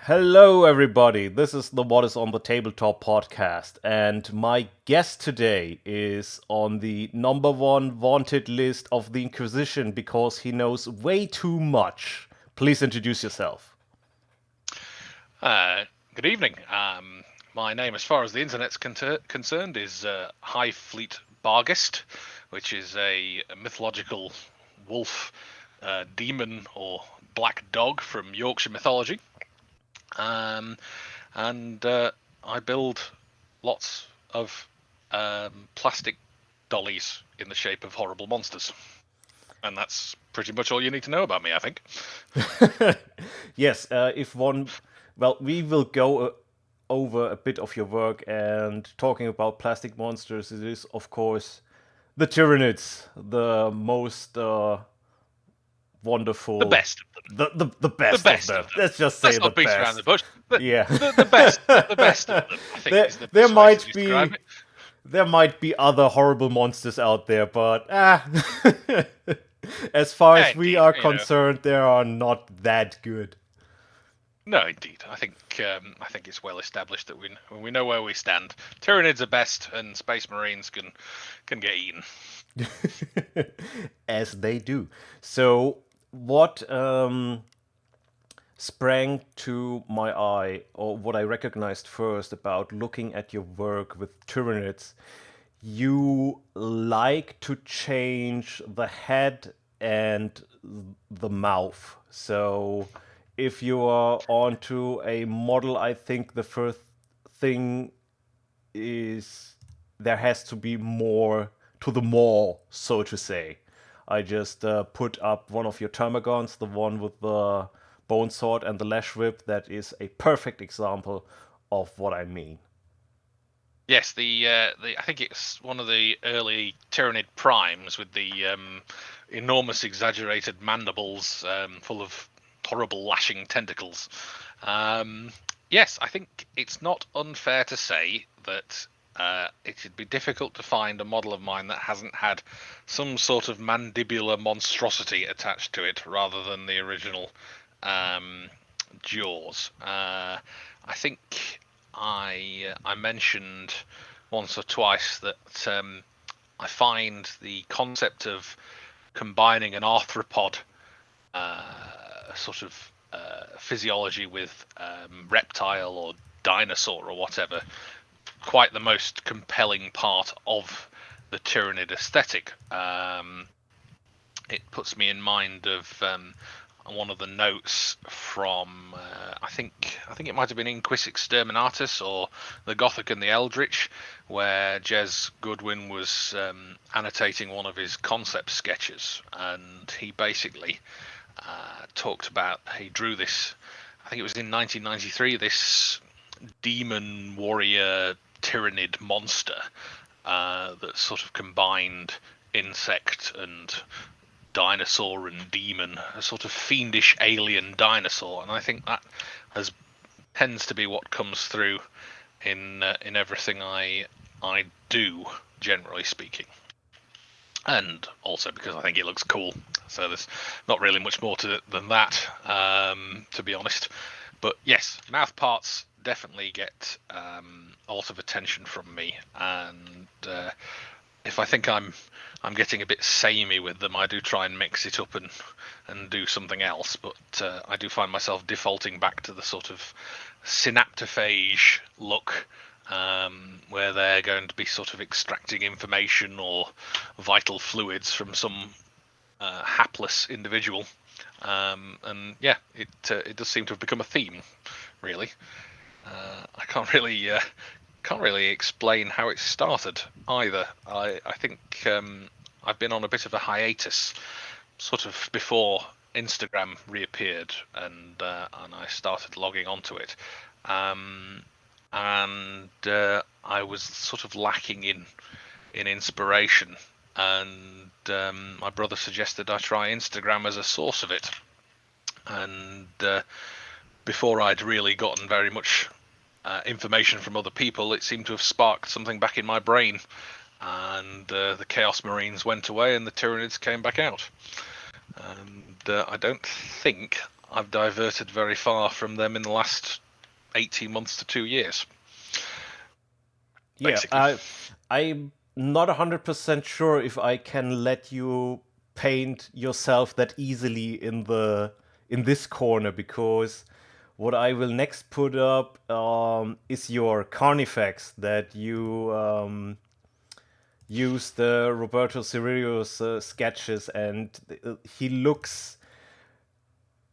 Hello, everybody. This is the What is on the Tabletop podcast, and my guest today is on the number one wanted list of the Inquisition because he knows way too much. Please introduce yourself. Good evening. My name, as far as the internet's concerned, is Hivefleet Bearghest, which is a mythological wolf, demon, or black dog from Yorkshire mythology. And I build lots of plastic dollies in the shape of horrible monsters. And that's pretty much all you need to know about me, I think. Yes, we will go over a bit of your work and talking about plastic monsters. It is, of course, the Tyranids, the most wonderful, The best of them. the best, best of them. of them. Let's just say Let's the not beat best. around the bush. Yeah, The best of them, I think, is the there best way to might describe be it. there might be other horrible monsters out there, but as far as we Indeed, are concerned, they are not that good. no, indeed. I think it's well established that we know where we stand. Tyranids are best, and Space Marines can get eaten. As they do. So, what sprang to my eye, or what I recognized first about looking at your work with Tyranids, you like to change the head and the mouth. So, if you are onto a model, I think the first thing is there has to be more to the maw, so to say. I just put up one of your Termagants, the one with the bone sword and the lash whip. That is a perfect example of what I mean. Yes, the I think it's one of the early Tyranid primes with the enormous, exaggerated mandibles full of horrible lashing tentacles. Yes, I think it's not unfair to say that it'd be difficult to find a model of mine that hasn't had some sort of mandibular monstrosity attached to it, rather than the original jaws. I think I mentioned once or twice that I find the concept of combining an arthropod sort of physiology with reptile or dinosaur or whatever quite the most compelling part of the Tyranid aesthetic. It puts me in mind of one of the notes from I think it might have been Inquis Exterminatus or the Gothic and the Eldritch, where Jez Goodwin was annotating one of his concept sketches, and he basically talked about, he drew this, I think it was in 1993, this demon warrior Tyranid monster that sort of combined insect and dinosaur and demon, a sort of fiendish alien dinosaur, and I think that tends to be what comes through in everything I do, generally speaking. And also because I think it looks cool, so there's not really much more to it than that, to be honest. But yes, mouth parts definitely get a lot of attention from me, and if I think I'm getting a bit samey with them, I do try and mix it up and do something else. But I do find myself defaulting back to the sort of synaptophage look, where they're going to be sort of extracting information or vital fluids from some hapless individual. And yeah, it does seem to have become a theme, really. I can't really explain how it started either. I think I've been on a bit of a hiatus, sort of before Instagram reappeared, and I started logging onto it, and I was sort of lacking in inspiration, and my brother suggested I try Instagram as a source of it, and before I'd really gotten very much information from other people, it seemed to have sparked something back in my brain, and the Chaos Marines went away and the Tyranids came back out. And I don't think I've diverted very far from them in the last 18 months to 2 years, Yeah, basically. I'm not 100% sure if I can let you paint yourself that easily in this corner, because what I will next put up is your Carnifex that you used the Roberto Cirillo's sketches, and he looks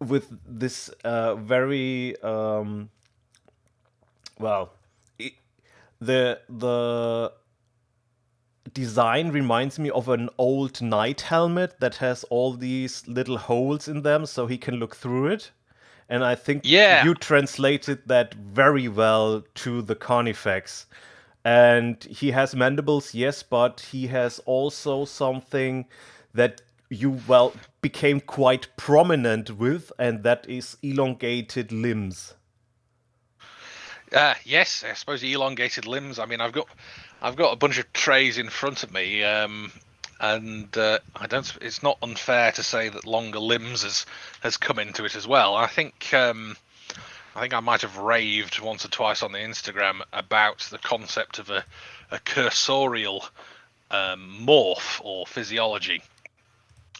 with this very well. It, the design reminds me of an old knight helmet that has all these little holes in them so he can look through it. And I think Yeah, you translated that very well to the Carnifex. And he has mandibles, yes, but he has also something that you, well, became quite prominent with, and that is elongated limbs. yes, I suppose the elongated limbs. I mean, I've got a bunch of trays in front of me, and I don't. It's not unfair to say that longer limbs has come into it as well. I think I might have raved once or twice on the Instagram about the concept of a cursorial morph or physiology,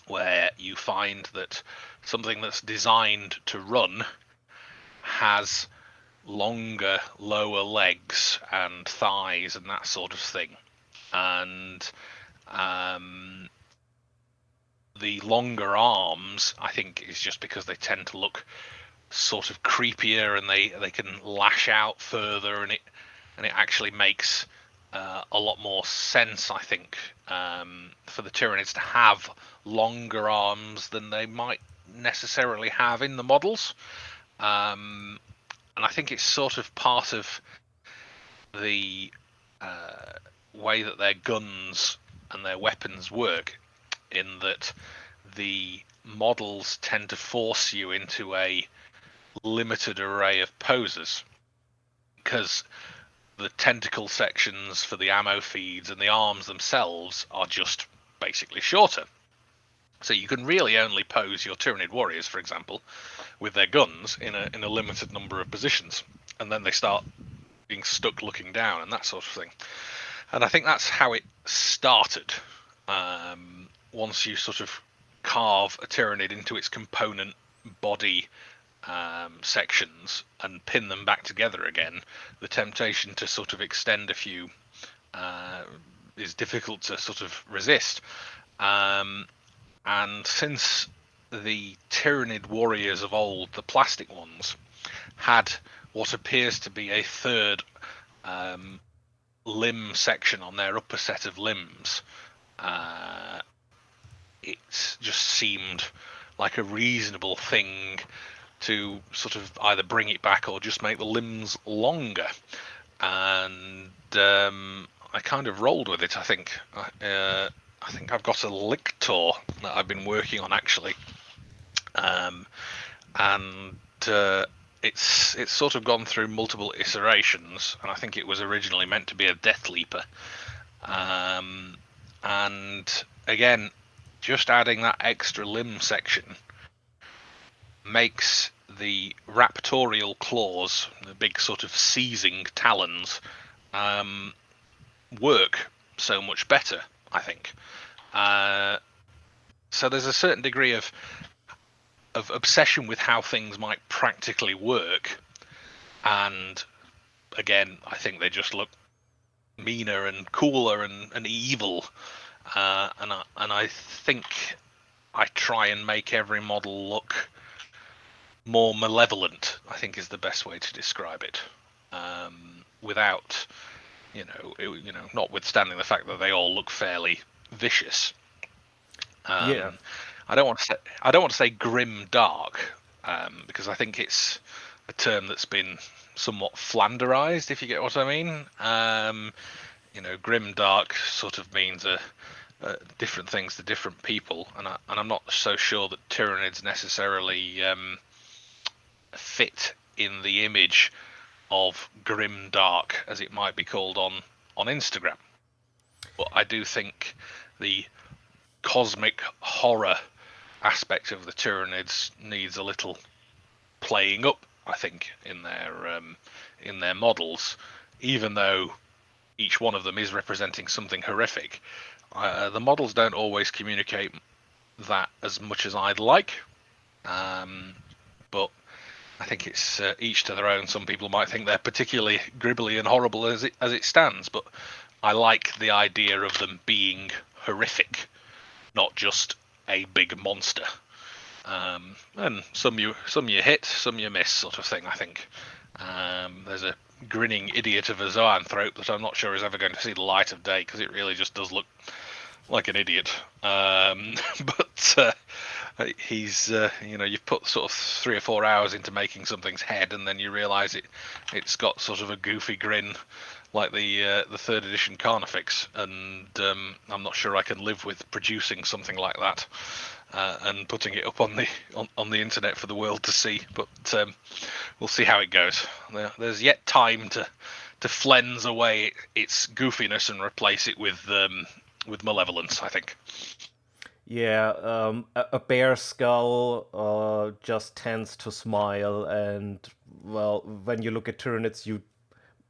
where you find that something that's designed to run has longer lower legs and thighs and that sort of thing. And um, the longer arms, I think, is just because they tend to look sort of creepier and they can lash out further, and it actually makes a lot more sense, I think, for the Tyranids to have longer arms than they might necessarily have in the models. And I think it's sort of part of the uh, way that their guns and their weapons work, in that the models tend to force you into a limited array of poses, because the tentacle sections for the ammo feeds and the arms themselves are just basically shorter. So you can really only pose your Tyranid warriors, for example, with their guns in a limited number of positions, and then they start being stuck looking down and that sort of thing. And I think that's how it started. Once you sort of carve a Tyranid into its component body sections and pin them back together again, the temptation to sort of extend a few is difficult to sort of resist. And since the Tyranid warriors of old, the plastic ones, had what appears to be a third limb section on their upper set of limbs, it just seemed like a reasonable thing to sort of either bring it back or just make the limbs longer. And I kind of rolled with it. I think I've got a lictor that I've been working on, actually, and it's sort of gone through multiple iterations. And I think it was originally meant to be a Death Leaper, and again, just adding that extra limb section makes the raptorial claws, the big sort of seizing talons, work so much better, I think. So there's a certain degree of obsession with how things might practically work, and again, I think they just look meaner and cooler and evil. And I think I try and make every model look more malevolent, I think, is the best way to describe it, without notwithstanding the fact that they all look fairly vicious. Yeah. I don't want to say grim dark, because I think it's a term that's been somewhat flanderized, if you get what I mean. Grim dark sort of means different things to different people, and I'm not so sure that Tyranids necessarily fit in the image of grim dark as it might be called on Instagram. But I do think the cosmic horror aspect of the Tyranids needs a little playing up, I think, in their models, even though each one of them is representing something horrific. The models don't always communicate that as much as I'd like, but I think it's each to their own. Some people might think they're particularly gribbly and horrible as it stands, but I like the idea of them being horrific, not just a big monster. And some you hit, some you miss, sort of thing. I think there's a grinning idiot of a zoanthrope that I'm not sure is ever going to see the light of day, because it really just does look like an idiot. But he's you've put sort of 3 or 4 hours into making something's head, and then you realise it's got sort of a goofy grin like the 3rd edition Carnifex, and I'm not sure I can live with producing something like that and putting it up on the internet for the world to see. But we'll see how it goes. There's yet time to flens away its goofiness and replace it with malevolence, I think. Yeah, a bear skull just tends to smile, and well, when you look at Tyranids, you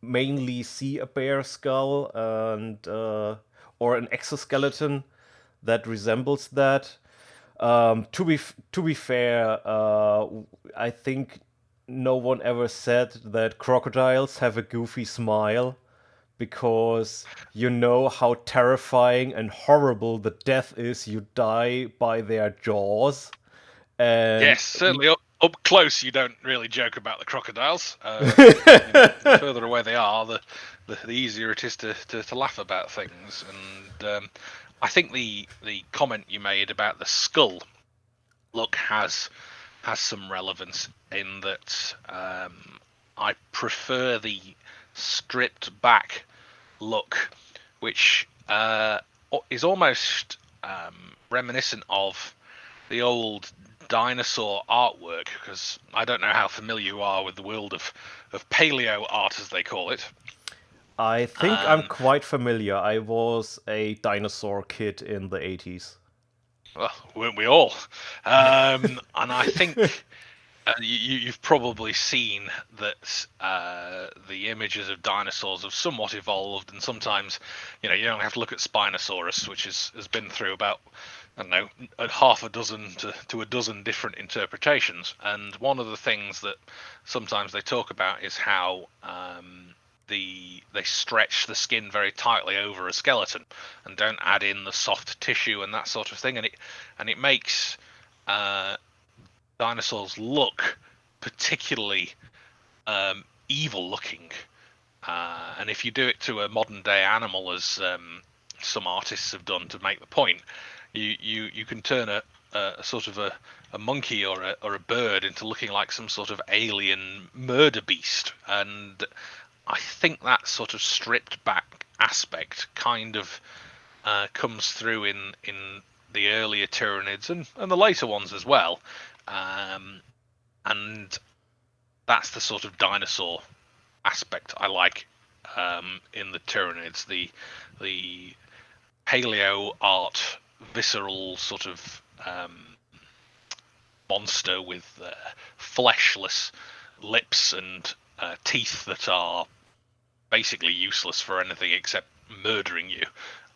mainly see a bear skull and or an exoskeleton that resembles that. To be fair, I think no one ever said that crocodiles have a goofy smile, because you know how terrifying and horrible the death is. You die by their jaws, and Yes, certainly up close you don't really joke about the crocodiles. The further away they are, the easier it is to laugh about things. And I think the comment you made about the skull look has some relevance in that I prefer the stripped back look, which is almost reminiscent of the old dinosaur artwork, because I don't know how familiar you are with the world of paleo art, as they call it. I think I'm quite familiar. I was a dinosaur kid in the 80s. Well, weren't we all? And I think you've probably seen that the images of dinosaurs have somewhat evolved, and sometimes, you don't have to look at Spinosaurus, which has been through about, I don't know, half a dozen to a dozen different interpretations. And one of the things that sometimes they talk about is how they stretch the skin very tightly over a skeleton and don't add in the soft tissue and that sort of thing, and it makes dinosaurs look particularly evil looking. And if you do it to a modern day animal, as some artists have done to make the point, you can turn a sort of a monkey or a bird into looking like some sort of alien murder beast. And I think that sort of stripped back aspect kind of comes through in the earlier Tyranids and the later ones as well. And that's the sort of dinosaur aspect I like in the Tyranids. The paleo art, visceral sort of monster with fleshless lips and teeth that are basically useless for anything except murdering you,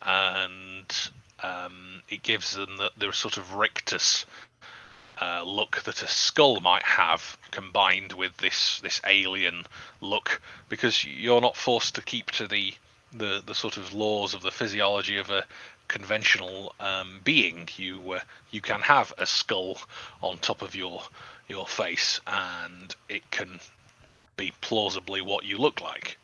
and it gives them the sort of rictus look that a skull might have, combined with this alien look, because you're not forced to keep to the sort of laws of the physiology of a conventional being. You can have a skull on top of your face, and it can be plausibly what you look like.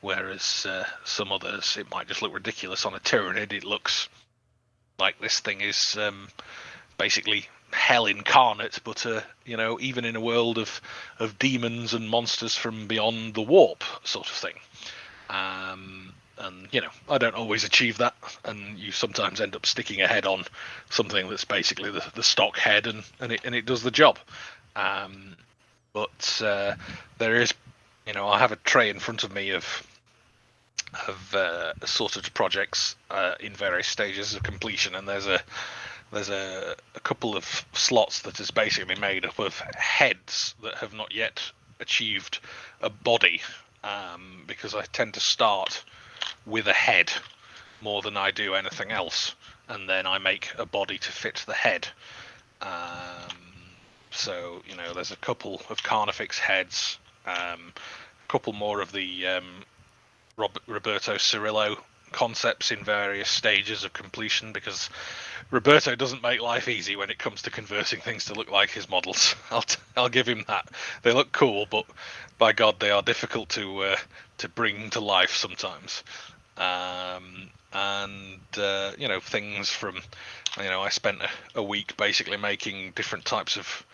Whereas some others, it might just look ridiculous. On a Tyranid, it looks like this thing is basically hell incarnate, but even in a world of demons and monsters from beyond the warp, sort of thing. And I don't always achieve that, and you sometimes end up sticking a head on something that's basically the stock head, and it does the job. But there is, I have a tray in front of me of assorted projects in various stages of completion, and there's there's a couple of slots that is basically made up of heads that have not yet achieved a body, because I tend to start with a head more than I do anything else, and then I make a body to fit the head. So there's a couple of Carnifex heads, a couple more of the Roberto Cirillo concepts in various stages of completion, because Roberto doesn't make life easy when it comes to converting things to look like his models. I'll give him that. They look cool, but by God, they are difficult to bring to life sometimes. And things from, I spent a week basically making different types of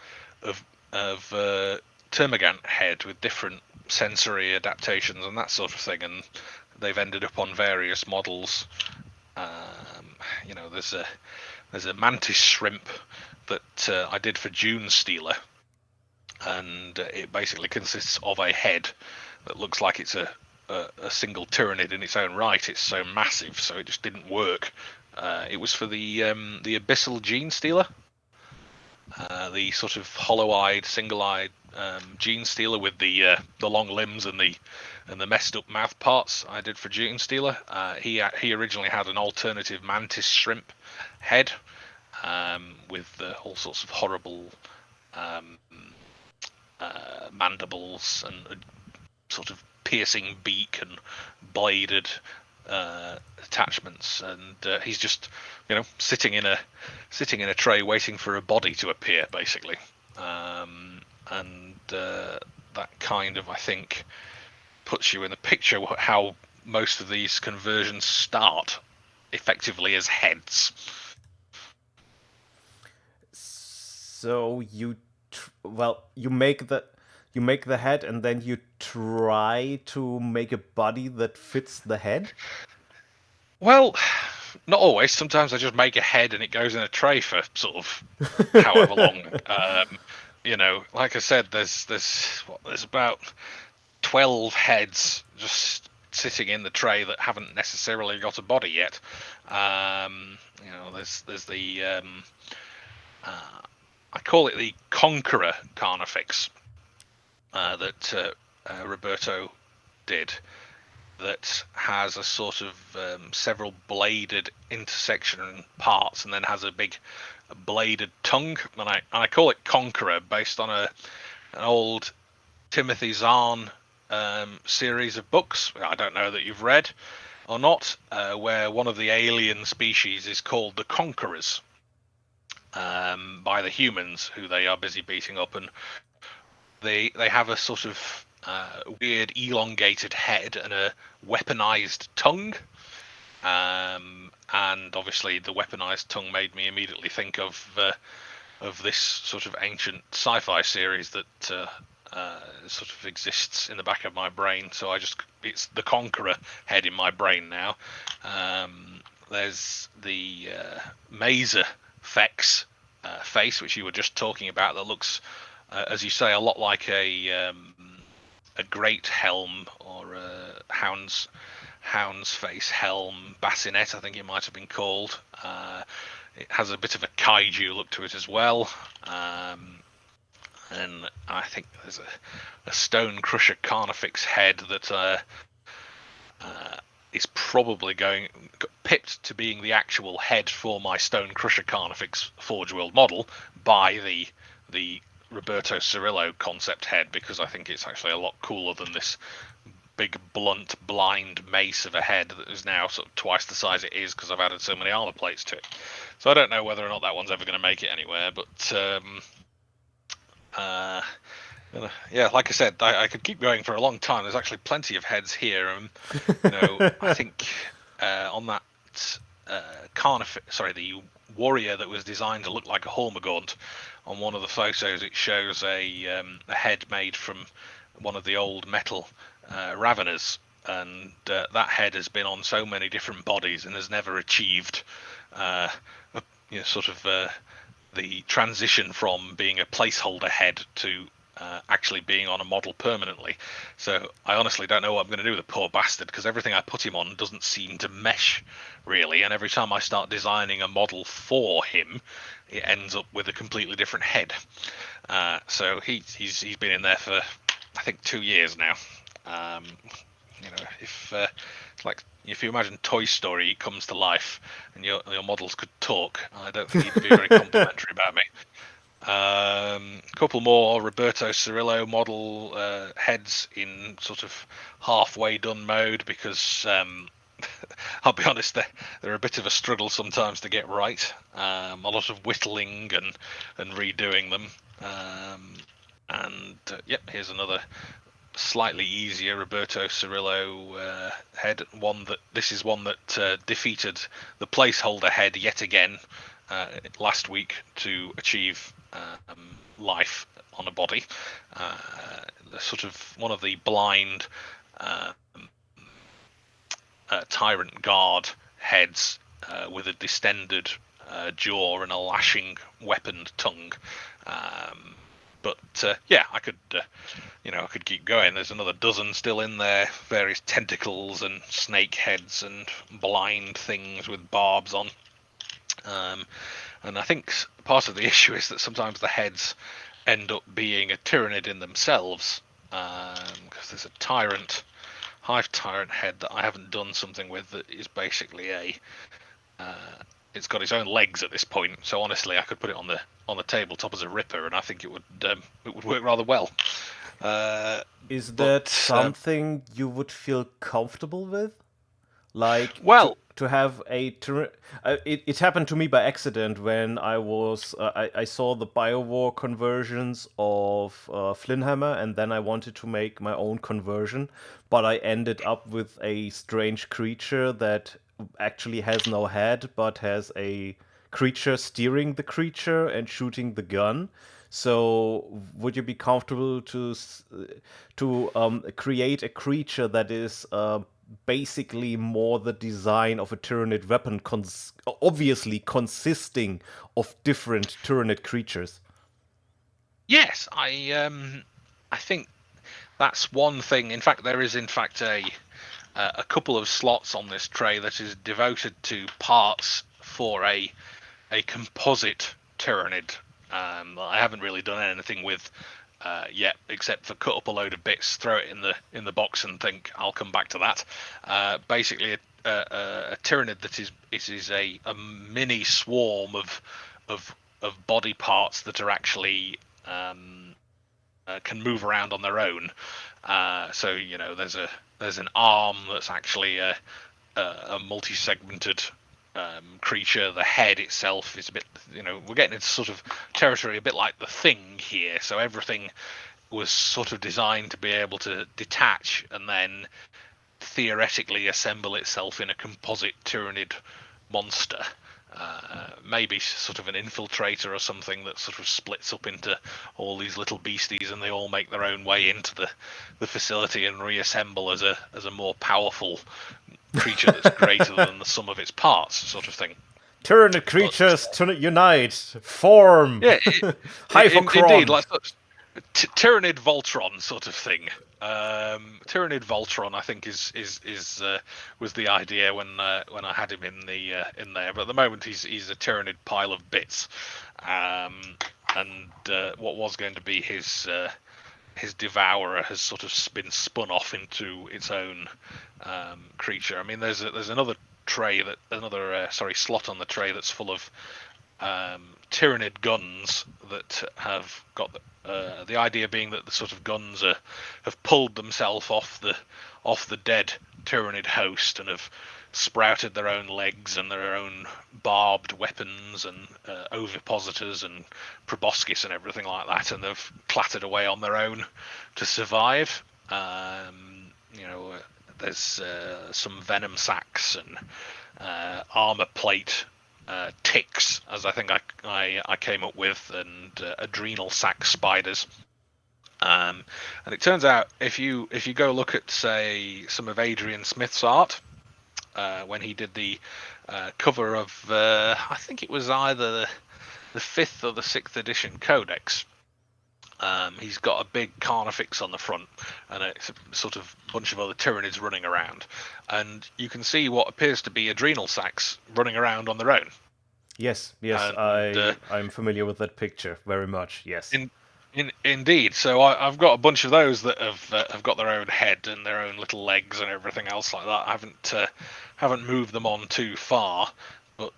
Termagant head with different sensory adaptations and that sort of thing, and they've ended up on various models. There's a mantis shrimp that I did for June Stealer, and it basically consists of a head that looks like it's a single Tyranid in its own right. It's so massive, so it just didn't work. It was for the Abyssal Gene Stealer, the sort of hollow-eyed, single-eyed Gene Stealer with the long limbs and the messed up mouth parts. I did for Gene Stealer. He originally had an alternative mantis shrimp head, with all sorts of horrible mandibles and a sort of piercing beak and bladed attachments, and he's just sitting in a tray waiting for a body to appear, basically. And that kind of, I think, puts you in the picture how most of these conversions start effectively as heads. So you make the head, and then you try to make a body that fits the head. Well, not always. Sometimes I just make a head and it goes in a tray for sort of however long. Like I said, there's about 12 heads just sitting in the tray that haven't necessarily got a body yet. There's the I call it the Conqueror Carnifex that Roberto did, that has a sort of several bladed intersection parts, and then has a big bladed tongue, and I call it Conqueror based on an old Timothy Zahn series of books. I don't know that you've read or not, where one of the alien species is called the Conquerors, by the humans, who they are busy beating up, and they have a sort of weird elongated head and a weaponized tongue. And obviously the weaponized tongue made me immediately think of this sort of ancient sci-fi series that sort of exists in the back of my brain. So it's the Conqueror head in my brain now. There's the Mazer Fex face, which you were just talking about, that looks, as you say, a lot like a great helm, or a hound's face helm, bassinet, I think it might have been called. It has a bit of a kaiju look to it as well. And I think there's a Stone Crusher Carnifex head that is probably pipped to being the actual head for my Stone Crusher Carnifex Forge World model by the Roberto Cirillo concept head, because I think it's actually a lot cooler than this big blunt blind mace of a head that is now sort of twice the size it is, because I've added so many armor plates to it. So I don't know whether or not that one's ever going to make it anywhere, but yeah, like I said, I could keep going for a long time. There's actually plenty of heads here. I think on that the warrior that was designed to look like a Hormagaunt, on one of the photos it shows a head made from one of the old metal Raveners, and that head has been on so many different bodies and has never achieved the transition from being a placeholder head to actually being on a model permanently. So I honestly don't know what I'm going to do with the poor bastard, because everything I put him on doesn't seem to mesh really, and every time I start designing a model for him, it ends up with a completely different head. So he's been in there for I think 2 years now. Um, if you imagine Toy Story comes to life and your models could talk, I don't think he'd be very complimentary about me. A couple more Roberto Cirillo model heads in sort of halfway done mode, because I'll be honest, they're a bit of a struggle sometimes to get right. A lot of whittling and redoing them. Yep, here's another slightly easier Roberto Cirillo head. This is one that defeated the placeholder head yet again last week to achieve life on a body. The sort of one of the blind tyrant guard heads with a distended jaw and a lashing weaponed tongue. Yeah, I could keep going. There's another dozen still in there, various tentacles and snake heads and blind things with barbs on. And I think part of the issue is that sometimes the heads end up being a Tyranid in themselves, because there's a Hive Tyrant head that I haven't done something with that is basically it's got its own legs at this point. So honestly, I could put it on the tabletop as a ripper, and I think it would work rather well. Is that something you would feel comfortable with? Like well, to have it happened to me by accident when I saw the Biowar conversions of Flinhammer, and then I wanted to make my own conversion, but I ended up with a strange creature that actually has no head but has a creature steering the creature and shooting the gun. So, would you be comfortable to create a creature that is basically more the design of a Tyranid weapon, obviously consisting of different Tyranid creatures? yes, I think that's one thing. In fact, there is a couple of slots on this tray that is devoted to parts for a composite Tyranid. I haven't really done anything with yet, except for cut up a load of bits, throw it in the box, and think I'll come back to that. Basically, a Tyranid that is a mini swarm of body parts that are actually can move around on their own. So there's an arm that's actually a multi-segmented creature. The head itself is a bit, we're getting into sort of territory a bit like the Thing here. So everything was sort of designed to be able to detach and then theoretically assemble itself in a composite Tyranid monster. Maybe sort of an infiltrator or something that sort of splits up into all these little beasties, and they all make their own way into the facility and reassemble as a more powerful creature that's greater than the sum of its parts, sort of thing. Tyranid creatures to unite, form. Yeah, indeed, like Tyranid Voltron sort of thing. Tyranid Voltron, I think, is was the idea when I had him in there. But at the moment, he's a Tyranid pile of bits. What was going to be his devourer has sort of been spun off into its own creature. I mean, there's another slot on the tray that's full of Tyranid guns that have got the idea being that the sort of guns have pulled themselves off the dead Tyranid host and have sprouted their own legs and their own barbed weapons and ovipositors and proboscis and everything like that, and they've clattered away on their own to survive. There's some venom sacs and armor plate ticks, as I think I came up with, and adrenal sac spiders. And it turns out if you go look at, say, some of Adrian Smith's art, when he did the cover of I think it was either the 5th or the 6th edition Codex, He's got a big carnifex on the front and a sort of bunch of other Tyranids running around. And you can see what appears to be adrenal sacs running around on their own. Yes, yes, And I'm familiar with that picture very much. Yes. indeed, so I've got a bunch of those that have got their own head and their own little legs and everything else like that. I haven't moved them on too far, but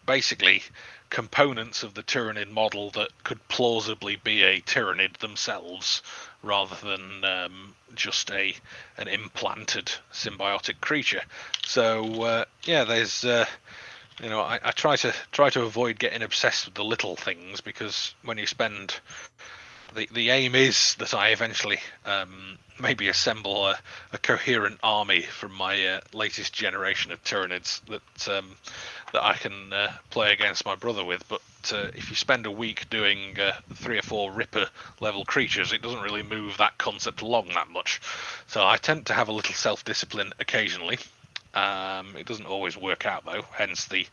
basically components of the Tyranid model that could plausibly be a Tyranid themselves, rather than just an implanted symbiotic creature. So there's I try to avoid getting obsessed with the little things, because when you spend the aim is that I eventually maybe assemble a coherent army from my latest generation of Tyranids that I can play against my brother with. But if you spend a week doing 3 or 4 Ripper level creatures, it doesn't really move that concept along that much. So I tend to have a little self-discipline occasionally. It doesn't always work out though, hence the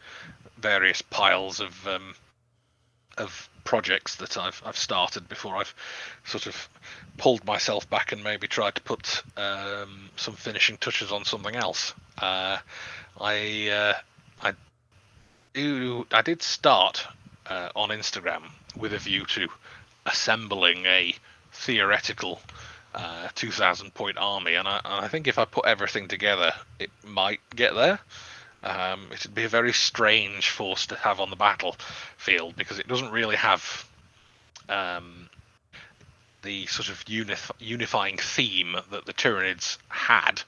various piles of projects that I've started before I've sort of pulled myself back and maybe tried to put some finishing touches on something else. I did start on Instagram with a view to assembling a theoretical 2,000 point army, and I think if I put everything together, it might get there. It'd be a very strange force to have on the battlefield, because it doesn't really have the sort of unifying theme that the Tyranids had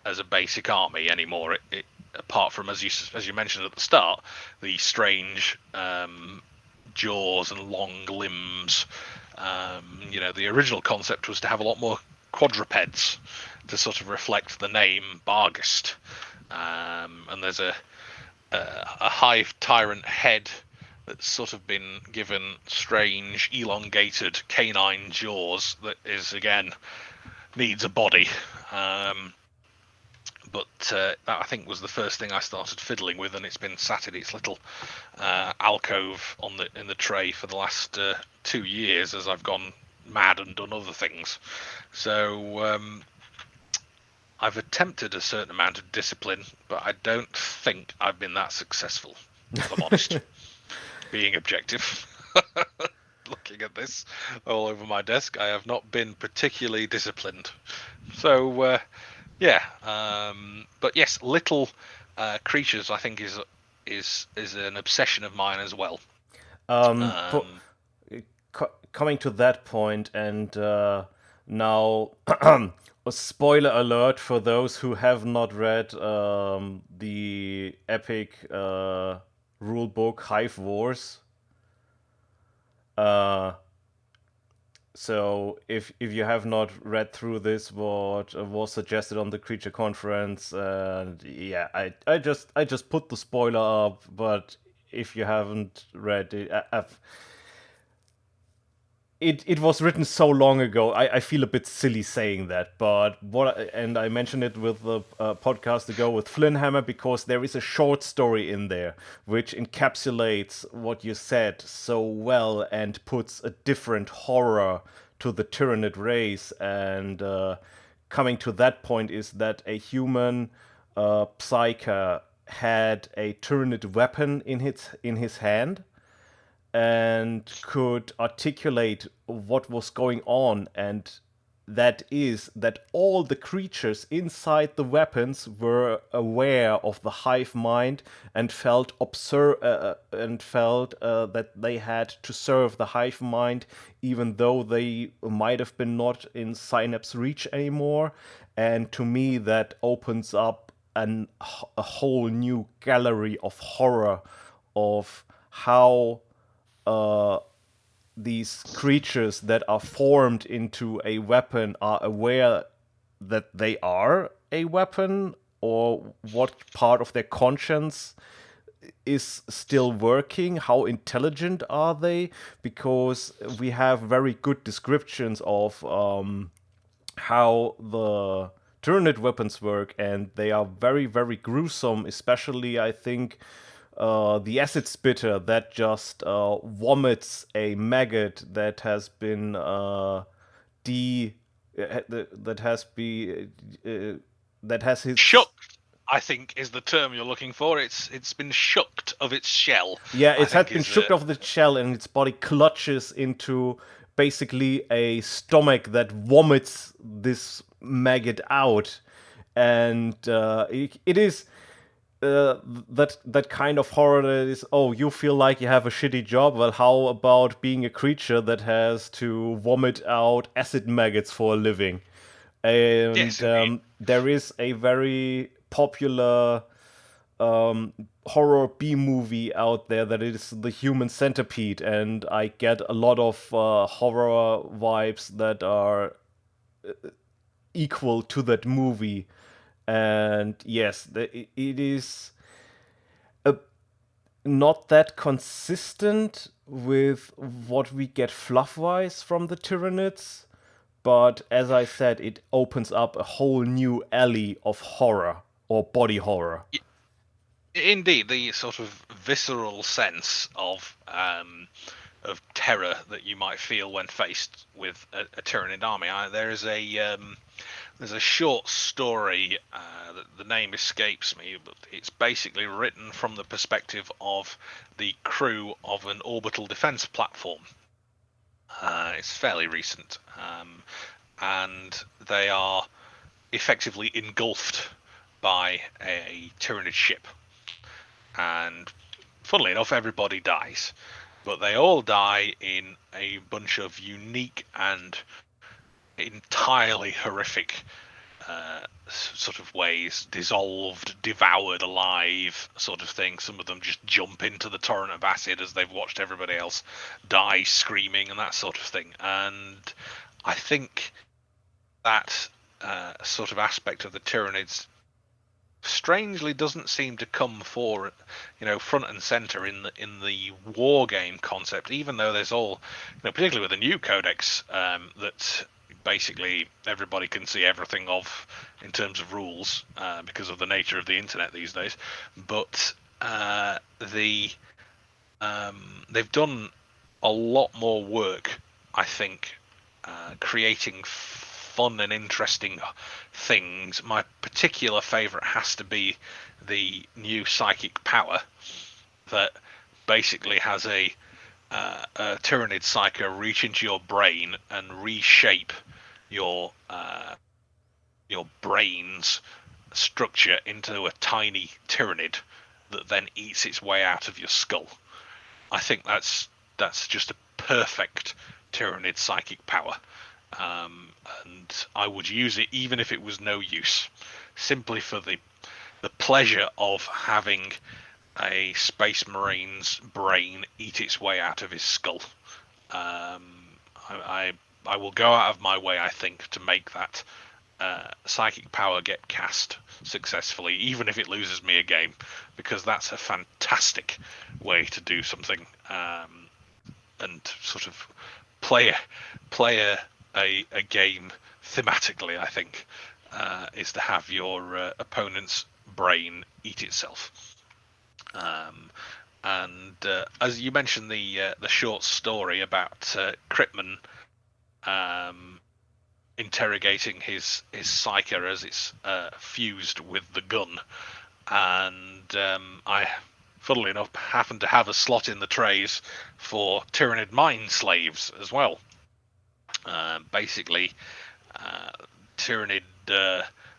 as a basic army anymore. It apart from, as you mentioned at the start, the strange jaws and long limbs. The original concept was to have a lot more quadrupeds to sort of reflect the name Bearghest. And there's a hive tyrant head that's sort of been given strange elongated canine jaws that is, again, needs a body. But that, I think, was the first thing I started fiddling with, and it's been sat in its little alcove in the tray for the last 2 years as I've gone mad and done other things. So I've attempted a certain amount of discipline, but I don't think I've been that successful, if I'm honest. Being objective. Looking at this all over my desk, I have not been particularly disciplined. So but yes, little creatures, I think, is an obsession of mine as well. For, coming to that point, and now a spoiler alert for those who have not read the epic rule book Hive Wars. So if you have not read through this, what was suggested on the creature conference, yeah, I just put the spoiler up. But if you haven't read it, it was written so long ago. I feel a bit silly saying that, but and I mentioned it with the podcast ago with Flynnhammer, because there is a short story in there which encapsulates what you said so well and puts a different horror to the Tyranid race. And coming to that point is that a human psyker had a Tyranid weapon in his hand, and could articulate what was going on, and that is that all the creatures inside the weapons were aware of the hive mind and felt that they had to serve the hive mind, even though they might have been not in Synapse reach anymore. And to me, that opens up a whole new gallery of horror of how these creatures that are formed into a weapon are aware that they are a weapon, or what part of their conscience is still working, how intelligent are they, because we have very good descriptions of how the Tyranid weapons work, and they are very, very gruesome, especially, I think, the acid spitter that just vomits a maggot that has been de that has be that has its Shucked, I think, is the term you're looking for. It's been shucked of its shell. yeah, I it think had been is shook off the shell and its body clutches into basically a stomach that vomits this maggot out, and it is that kind of horror that is, oh, you feel like you have a shitty job. Well, how about being a creature that has to vomit out acid maggots for a living? yes, And indeed. there is a very popular horror B movie out there that is the Human Centipede, and I get a lot of horror vibes that are equal to that movie. And yes, it is not that consistent with what we get fluff wise from the Tyranids, but as I said, it opens up a whole new alley of horror or body horror. Indeed, the sort of visceral sense of terror that you might feel when faced with a Tyranid army. There's a short story that the name escapes me, but it's basically written from the perspective of the crew of an orbital defense platform. It's fairly recent, and they are effectively engulfed by a Tyranid ship. And funnily enough, everybody dies, but they all die in a bunch of unique and entirely horrific sort of ways. Dissolved, devoured alive, sort of thing. Some of them just jump into the torrent of acid as they've watched everybody else die screaming and that sort of thing. And I think that sort of aspect of the Tyranids strangely doesn't seem to come for front and center in the war game concept, even though there's all particularly with the new codex that basically everybody can see everything of in terms of rules because of the nature of the internet these days. But they've done a lot more work, I think, creating fun and interesting things. My particular favorite has to be the new psychic power that basically has a Tyranid Psycho reach into your brain and reshape your brain's structure into a tiny Tyranid that then eats its way out of your skull. I think that's just a perfect Tyranid psychic power. And I would use it even if it was no use, simply for the pleasure of having a Space Marine's brain eat its way out of his skull. I will go out of my way, I think, to make that psychic power get cast successfully, even if it loses me a game, because that's a fantastic way to do something and sort of play a game thematically. I think is to have your opponent's brain eat itself. And as you mentioned, the short story about Critman interrogating his psyker as it's fused with the gun, and I, funnily enough, happen to have a slot in the trays for Tyranid mind slaves as well. Basically, Tyranid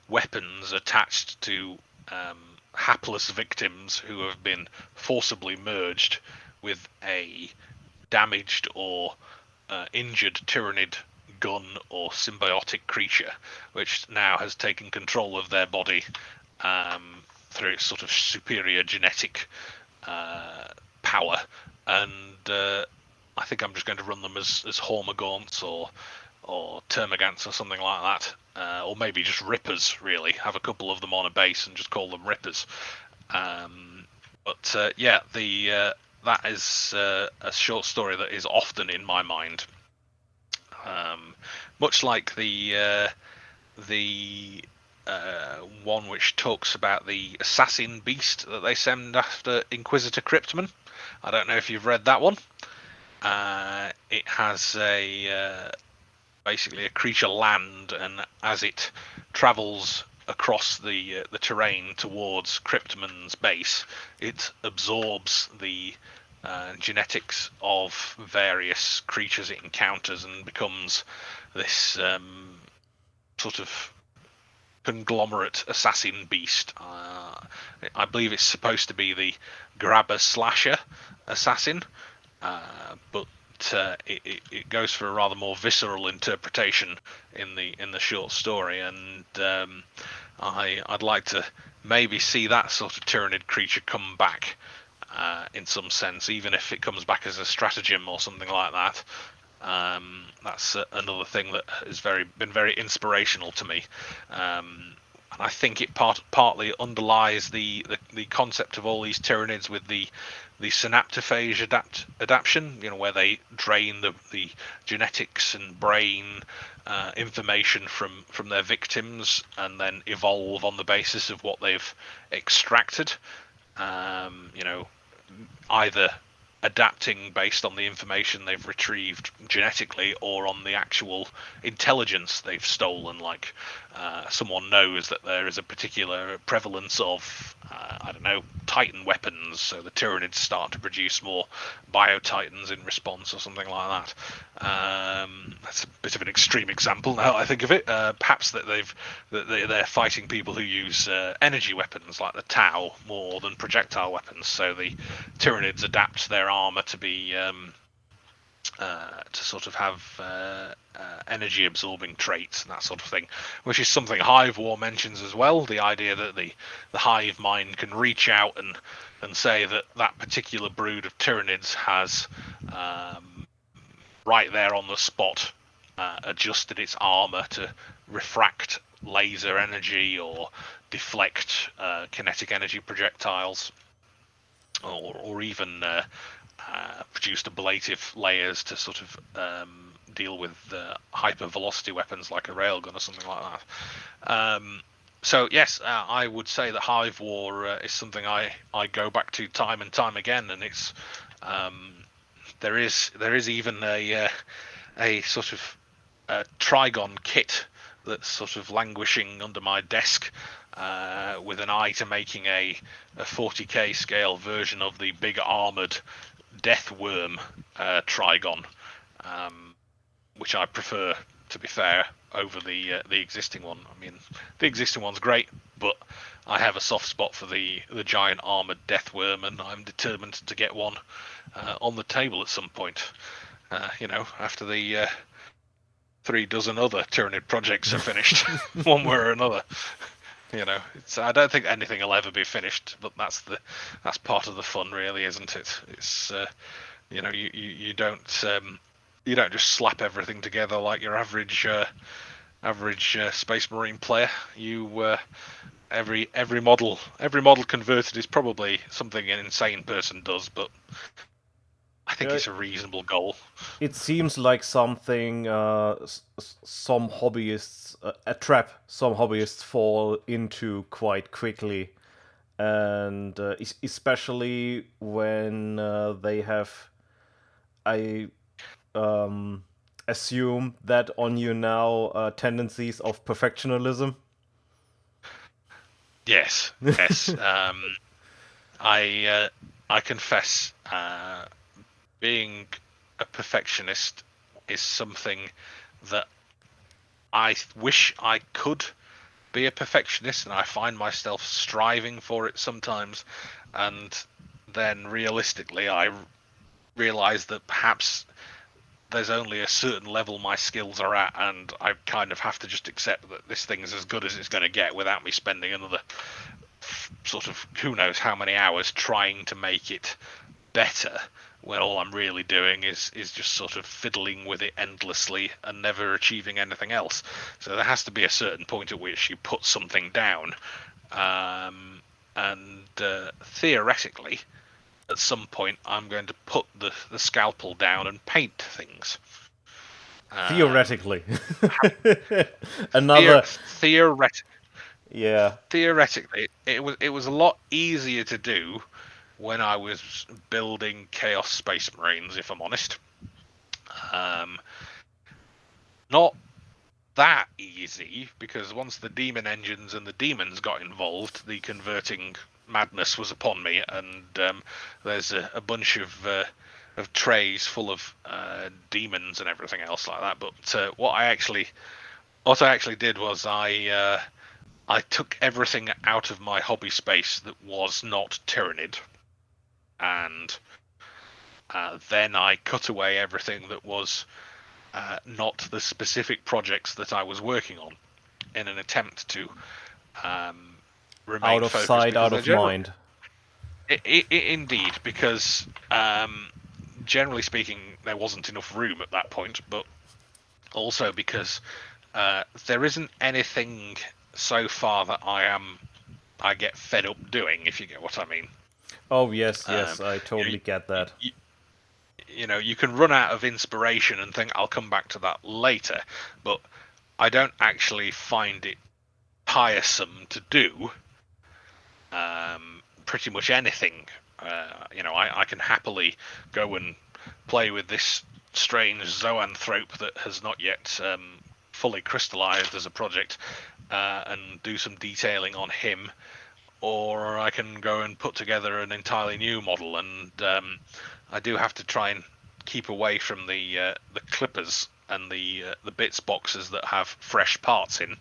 weapons attached to hapless victims who have been forcibly merged with a damaged or injured Tyranid gun or symbiotic creature, which now has taken control of their body through its sort of superior genetic power. And I think I'm just going to run them as Hormagaunts or Termagants or something like that, or maybe just Rippers. Really, have a couple of them on a base and just call them Rippers. But yeah, that is a short story that is often in my mind. Much like the one which talks about the assassin beast that they send after Inquisitor Cryptman. I don't know if you've read that one. It has basically a creature land, and as it travels across the terrain towards Cryptman's base, it absorbs the genetics of various creatures it encounters and becomes this sort of conglomerate assassin beast. I believe it's supposed to be the grabber slasher assassin, but it goes for a rather more visceral interpretation in the short story, and I'd like to maybe see that sort of Tyranid creature come back in some sense, even if it comes back as a stratagem or something like that. That's another thing that has been very inspirational to me. And I think it partly underlies the concept of all these Tyranids with the synaptophage adaptation, where they drain the genetics and brain information from their victims and then evolve on the basis of what they've extracted. Either adapting based on the information they've retrieved genetically or on the actual intelligence they've stolen. Like someone knows that there is a particular prevalence of I don't know, Titan weapons, so the Tyranids start to produce more bio-Titans in response or something like that. That's a bit of an extreme example now I think of it. Perhaps that they're fighting people who use energy weapons like the Tau more than projectile weapons, so the Tyranids adapt their armor to be to sort of have energy absorbing traits and that sort of thing, which is something Hive War mentions as well. The idea that the hive mind can reach out and say that that particular brood of Tyranids has right there on the spot adjusted its armor to refract laser energy or deflect kinetic energy projectiles, or even produced ablative layers to sort of deal with hyper velocity weapons like a railgun or something like that. So yes, I would say that Hive War is something I go back to time and time again, and it's there is even a sort of Trigon kit that's sort of languishing under my desk, with an eye to making a 40k scale version of the big armored Death Worm Trigon, which I prefer, to be fair, over the existing one. I mean, the existing one's great, but I have a soft spot for the giant armored Death Worm, and I'm determined to get one on the table at some point. After the 3 dozen other Tyranid projects are finished, one way or another. I don't think anything will ever be finished, but that's part of the fun, really, isn't it? It's you don't just slap everything together like your average Space Marine player. You every model converted is probably something an insane person does, but I think it's a reasonable goal. It seems like something some hobbyists, a trap some hobbyists fall into quite quickly, and especially when they have, I assume that on you now, tendencies of perfectionism. Yes. I confess, being a perfectionist is something that I wish I could be a perfectionist, and I find myself striving for it sometimes, and then realistically I realize that perhaps there's only a certain level my skills are at, and I kind of have to just accept that this thing is as good as it's going to get without me spending another sort of who knows how many hours trying to make it better, when all I'm really doing is just sort of fiddling with it endlessly and never achieving anything else. So there has to be a certain point at which you put something down, and theoretically at some point I'm going to put the scalpel down and paint things. Theoretically. Another theoretic Yeah. Theoretically, it was a lot easier to do when I was building Chaos Space Marines, if I'm honest. Not that easy, because once the demon engines and the demons got involved, the converting madness was upon me, and there's a bunch of trays full of demons and everything else like that. But what I actually did was I took everything out of my hobby space that was not Tyranid, and then I cut away everything that was not the specific projects that I was working on, in an attempt to Out remain of focused, sight, because out they're of generally mind. indeed, because generally speaking there wasn't enough room at that point, but also because there isn't anything so far that I get fed up doing, if you get what I mean. Oh, yes, um, yes, I you know totally get that. you can run out of inspiration and think I'll come back to that later, but I don't actually find it tiresome to do pretty much anything. I can happily go and play with this strange zoanthrope that has not yet fully crystallized as a project, and do some detailing on him, or I can go and put together an entirely new model. And I do have to try and keep away from the clippers and the bits boxes that have fresh parts in,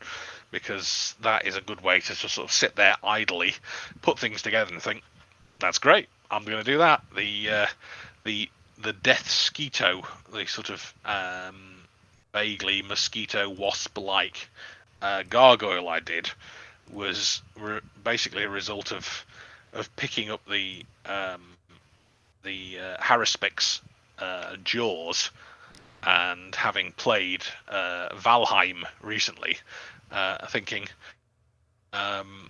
because that is a good way to just sort of sit there idly, put things together, and think, "That's great. I'm going to do that." The death skeeto, the sort of vaguely mosquito wasp like gargoyle I did, was basically a result of picking up the Haruspex jaws, and having played Valheim recently, thinking, I'm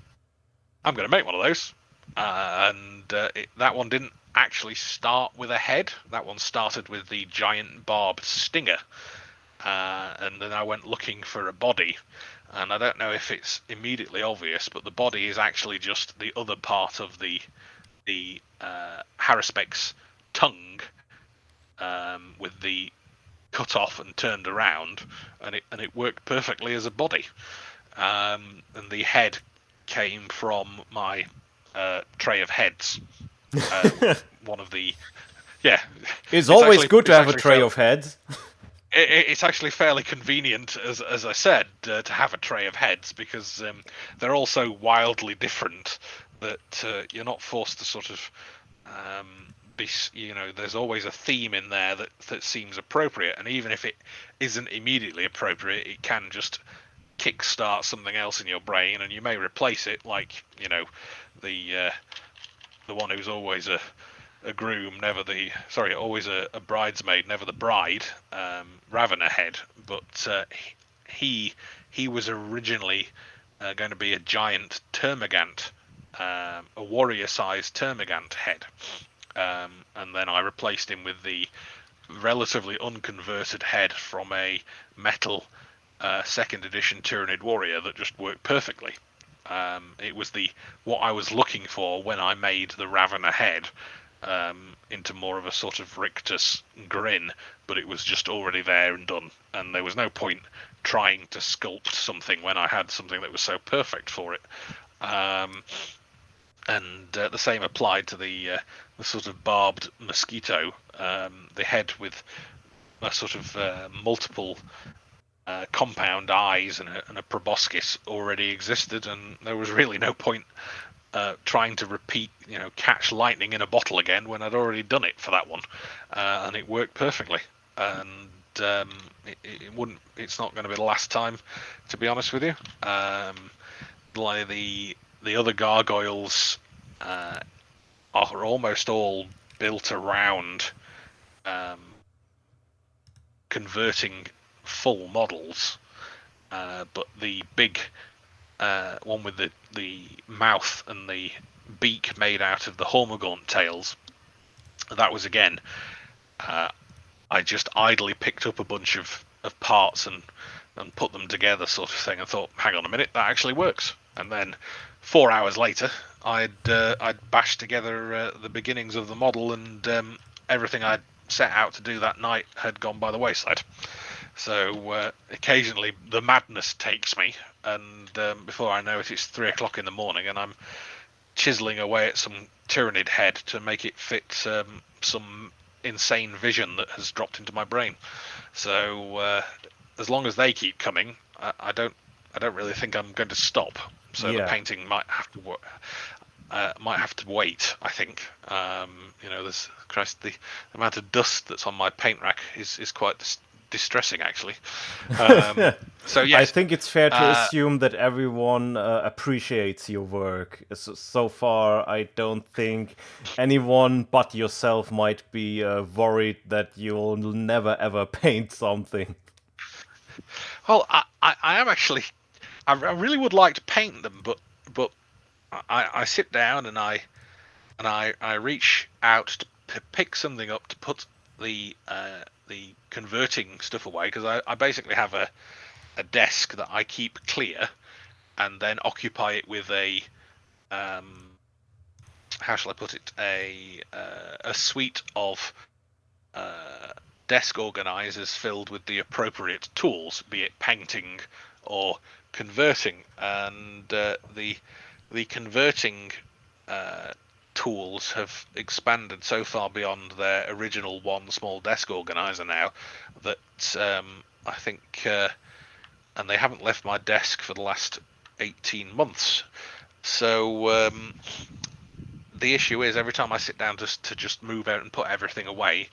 going to make one of those. That one didn't actually start with a head. That one started with the giant barbed stinger. And then I went looking for a body. And I don't know if it's immediately obvious, but the body is actually just the other part of the Haruspex tongue, with the cut off and turned around, and it worked perfectly as a body. And the head came from my tray of heads. One of the yeah, It's always good to it's have a actually tray fairly of heads. it's actually fairly convenient, as I said, to have a tray of heads, because they're all so wildly different that you're not forced to sort of be, there's always a theme in there that seems appropriate, and even if it isn't immediately appropriate, it can just kickstart something else in your brain, and you may replace it, like the the one who's always a groom, never the always a bridesmaid, never the bride, Ravener head. But he was originally going to be a giant termagant, a warrior-sized termagant head, and then I replaced him with the relatively unconverted head from a metal second edition Tyranid warrior that just worked perfectly. It was what I was looking for when I made the Ravener head, into more of a sort of rictus grin, but it was just already there and done, and there was no point trying to sculpt something when I had something that was so perfect for it. And the same applied to the sort of barbed mosquito, the head with a sort of multiple compound eyes and a proboscis already existed, and there was really no point trying to repeat, catch lightning in a bottle again when I'd already done it for that one, and it worked perfectly. And it wouldn't. It's not going to be the last time, to be honest with you. Like the other gargoyles are almost all built around converting full models, but the big one with the mouth and the beak made out of the Hormagaunt tails, that was again, I just idly picked up a bunch of parts and put them together, sort of thing, and thought, hang on a minute, that actually works. And then 4 hours later, I'd bashed together the beginnings of the model, and everything I'd set out to do that night had gone by the wayside. So occasionally the madness takes me, and before I know it, it's 3 o'clock in the morning, and I'm chiseling away at some Tyranid head to make it fit some insane vision that has dropped into my brain. So as long as they keep coming, I don't really think I'm going to stop. So the Yeah. painting might have to wait. I think there's the amount of dust that's on my paint rack is quite distressing actually. So I yes, think it's fair to uh, assume that everyone appreciates your work. So far, I don't think anyone but yourself might be worried that you'll never ever paint something. well, I am actually. I really would like to paint them, but I sit down and I reach out to pick something up to put the converting stuff away, because I basically have a desk that I keep clear and then occupy it with a how shall I put it, a suite of uh, desk organizers filled with the appropriate tools, be it painting or converting, and the converting uh, tools have expanded so far beyond their original one small desk organizer now that I think, and they haven't left my desk for the last 18 months. So the issue is every time I sit down to just move out and put everything away,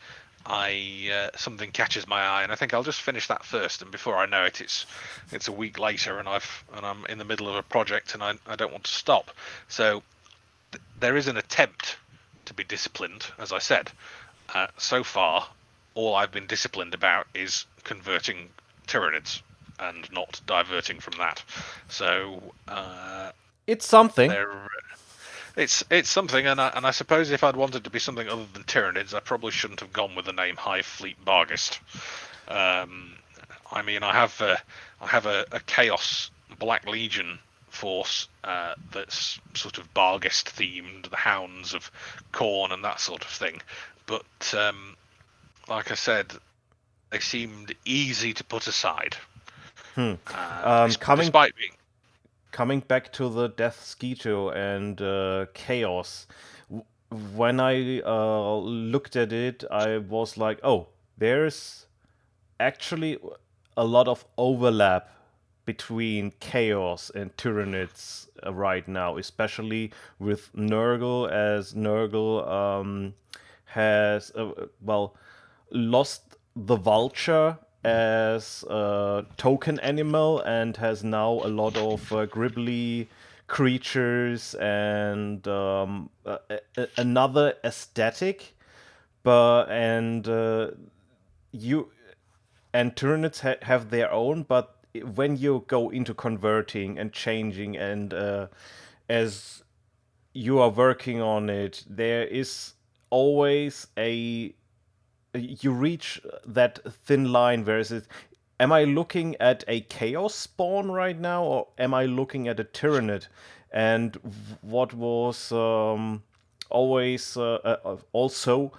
I something catches my eye, and I think I'll just finish that first. And before I know it, it's a week later, and I'm in the middle of a project, and I don't want to stop. So there is an attempt to be disciplined, as I said. So far, all I've been disciplined about is converting Tyranids and not diverting from that. So It's something. there it's something, and I suppose if I'd wanted to be something other than Tyranids, I probably shouldn't have gone with the name Hivefleet Bearghest. Um, I mean, I have a Chaos Black Legion force that's sort of Bearghest themed, the Hounds of Corn and that sort of thing. But like I said, they seemed easy to put aside, Hmm. Coming despite being. coming back to the Death Skeeto and Chaos, w- when I looked at it, I was like, oh, there's actually a lot of overlap between Chaos and Tyranids right now, especially with Nurgle, as Nurgle has, well, lost the vulture as a token animal and has now a lot of gribbly creatures and another aesthetic. But and you and Tyranids have their own, but when you go into converting and changing and as you are working on it, there is always a you reach that thin line where is it, am I looking at a chaos spawn right now or am I looking at a Tyranid? And what was always also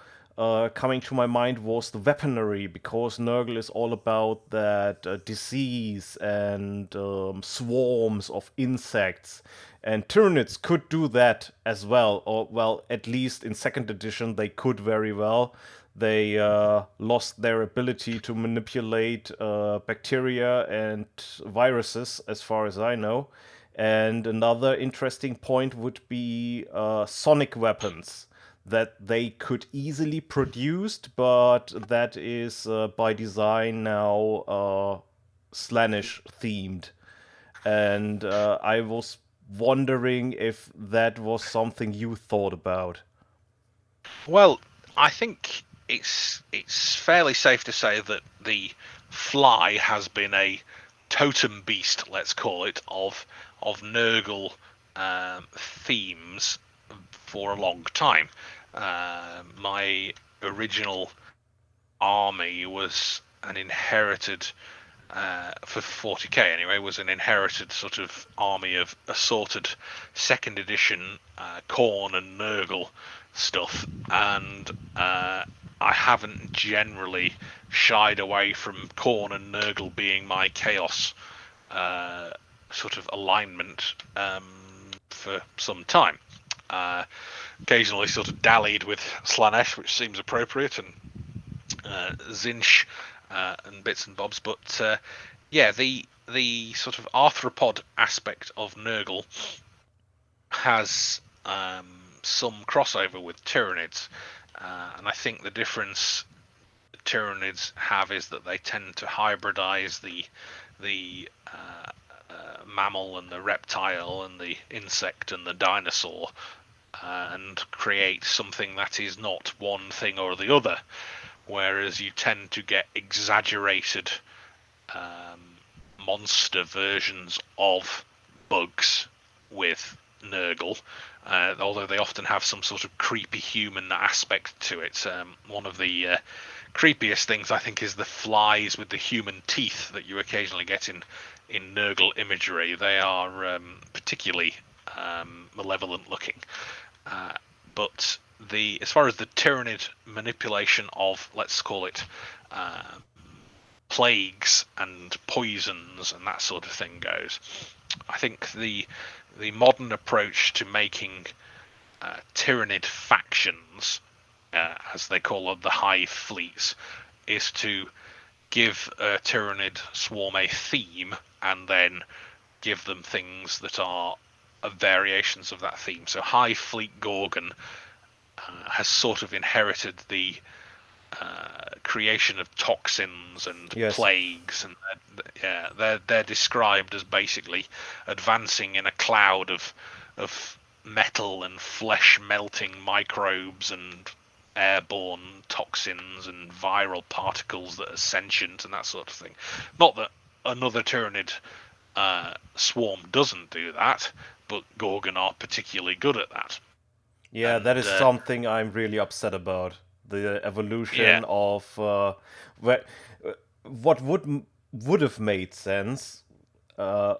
coming to my mind was the weaponry, because Nurgle is all about that disease and swarms of insects. And Tyranids could do that as well, or well, at least in second edition they could very well. They lost their ability to manipulate bacteria and viruses, as far as I know. And another interesting point would be sonic weapons that they could easily produced, but that is by design now Slaanesh themed. And I was wondering if that was something you thought about. Well, I think it's fairly safe to say that the fly has been a totem beast, let's call it, of Nurgle themes for a long time. My original army was an inherited for 40k anyway, was an inherited sort of army of assorted second edition Khorne and Nurgle stuff, and I haven't generally shied away from Khorne and Nurgle being my chaos sort of alignment for some time. Occasionally sort of dallied with Slanesh, which seems appropriate, and Zinch and bits and bobs, but yeah, the sort of arthropod aspect of Nurgle has some crossover with Tyranids, and I think the difference Tyranids have is that they tend to hybridize the mammal and the reptile and the insect and the dinosaur, and create something that is not one thing or the other, whereas you tend to get exaggerated monster versions of bugs with Nurgle, although they often have some sort of creepy human aspect to it. One of the creepiest things I think is the flies with the human teeth that you occasionally get in Nurgle imagery. They are particularly malevolent looking. But as far as the Tyranid manipulation of, let's call it, plagues and poisons and that sort of thing goes, I think the modern approach to making Tyranid factions, as they call them, the Hivefleets, is to give a Tyranid swarm a theme and then give them things that are variations of that theme. So Hivefleet Gorgon has sort of inherited the creation of toxins and Yes. plagues, and they're described as basically advancing in a cloud of metal and flesh melting microbes and airborne toxins and viral particles that are sentient and that sort of thing. Not that another Tyranid swarm doesn't do that, but Gorgon are particularly good at that. Yeah, And that is something I'm really upset about. The evolution yeah, of where, what would have made sense. Uh,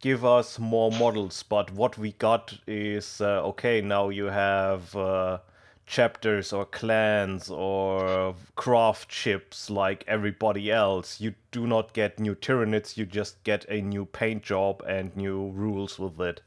give us more models, but what we got is okay. Now you have chapters or clans or craft ships like everybody else. You do not get new Tyranids. You just get a new paint job and new rules with it.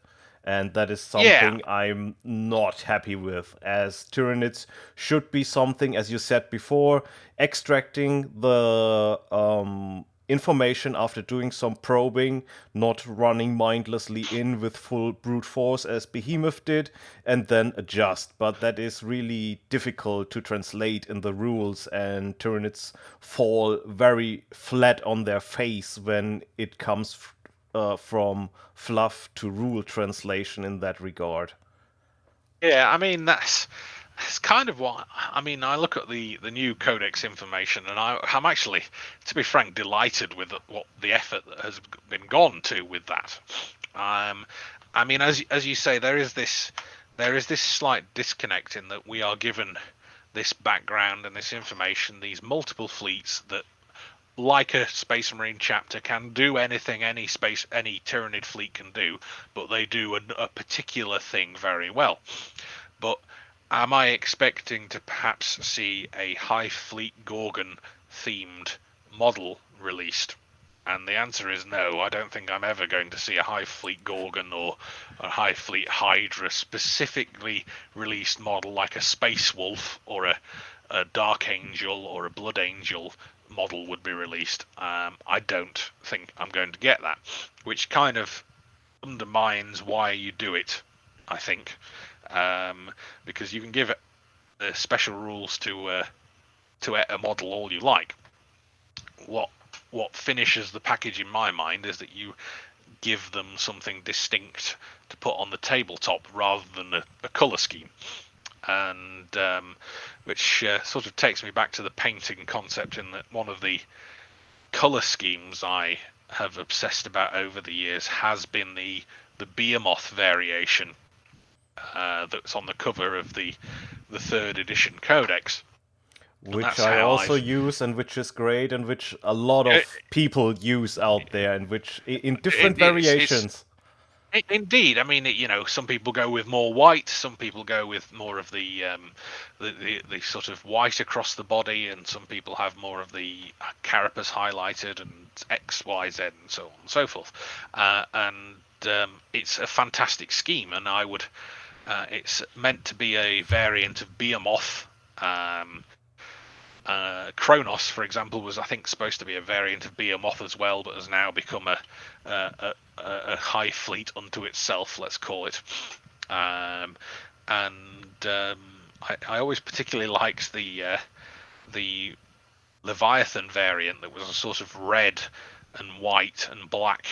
And that is yeah, something I'm not happy with, as Tyranids should be something, as you said before, extracting the information after doing some probing, not running mindlessly in with full brute force as Behemoth did, and then adjust. But that is really difficult to translate in the rules, and Tyranids fall very flat on their face when it comes from fluff to rule translation in that regard. yeah. I mean, that's kind of what I mean. I look at the new codex information, and I'm actually, to be frank, delighted with what the effort that has been gone to with that. I mean, as you say, there is this slight disconnect in that we are given this background and this information, these multiple fleets that, like a Space Marine chapter, can do anything any Tyranid fleet can do, but they do a particular thing very well. But am I expecting to perhaps see a Hivefleet Gorgon themed model released? And the answer is no. I don't think I'm ever going to see a Hivefleet Gorgon or a Hivefleet Hydra specifically released model like a Space Wolf or a Dark Angel or a Blood Angel model would be released. I don't think I'm going to get that, which kind of undermines why you do it, I think, because you can give special rules to a model all you like. What finishes the package in my mind is that you give them something distinct to put on the tabletop rather than a color scheme, and which sort of takes me back to the painting concept, in that one of the color schemes I have obsessed about over the years has been the Behemoth variation that's on the cover of the third edition codex. and which that's I how also I've. use and which is great and which a lot It, of people use out there and which in different it's variations. Indeed, I mean, some people go with more white, some people go with more of the sort of white across the body, and some people have more of the carapace highlighted and X, Y, Z, and so on and so forth. And it's a fantastic scheme, and it's meant to be a variant of Behemoth. Kronos, for example, was I think supposed to be a variant of Behemoth as well, but has now become a Hivefleet unto itself, let's call it. And I always particularly liked the Leviathan variant that was a sort of red and white and black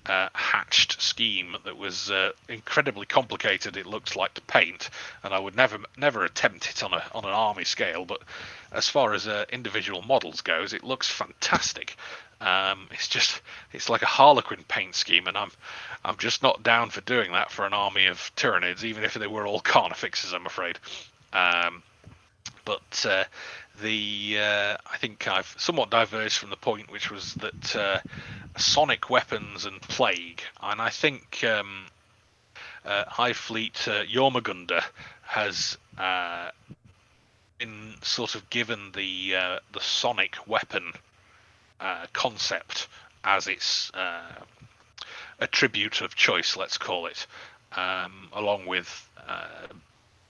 hatched scheme that was incredibly complicated. It looked like to paint, and I would never attempt it on an army scale. But as far as individual models goes, it looks fantastic. It's like a Harlequin paint scheme, and I'm just not down for doing that for an army of Tyranids, even if they were all Carnifexes, I'm afraid. But I think I've somewhat diverged from the point, which was that sonic weapons and plague, and I think Hivefleet Jormungandr has been sort of given the sonic weapon concept as its attribute of choice, let's call it, along with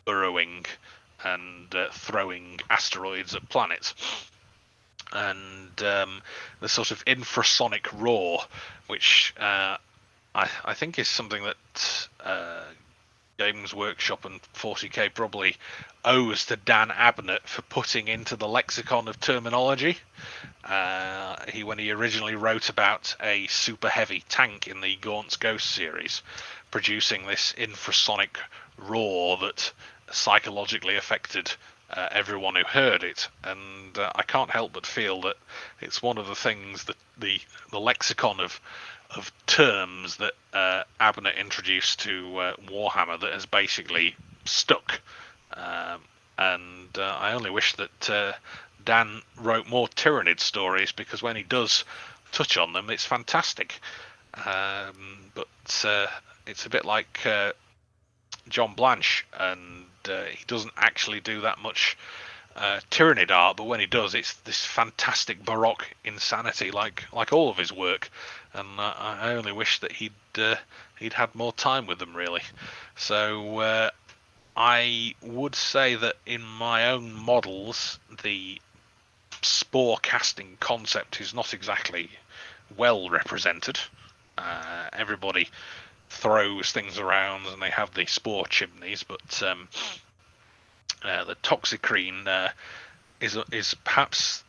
burrowing and throwing asteroids at planets. And the sort of infrasonic roar, which I think is something that Games Workshop and 40k probably owes to Dan Abnett for putting into the lexicon of terminology. When he originally wrote about a super heavy tank in the Gaunt's Ghost series, producing this infrasonic roar that psychologically affected everyone who heard it, and I can't help but feel that it's one of the things that the lexicon of terms that Abnett introduced to Warhammer that has basically stuck. And I only wish that Dan wrote more Tyranid stories, because when he does touch on them, it's fantastic. But it's a bit like John Blanche, and he doesn't actually do that much Tyranid art, but when he does, it's this fantastic baroque insanity, like all of his work. And I only wish that he'd had more time with them, really. So I would say that in my own models, the spore casting concept is not exactly well represented. Everybody throws things around and they have the spore chimneys, but the Toxicrene is perhaps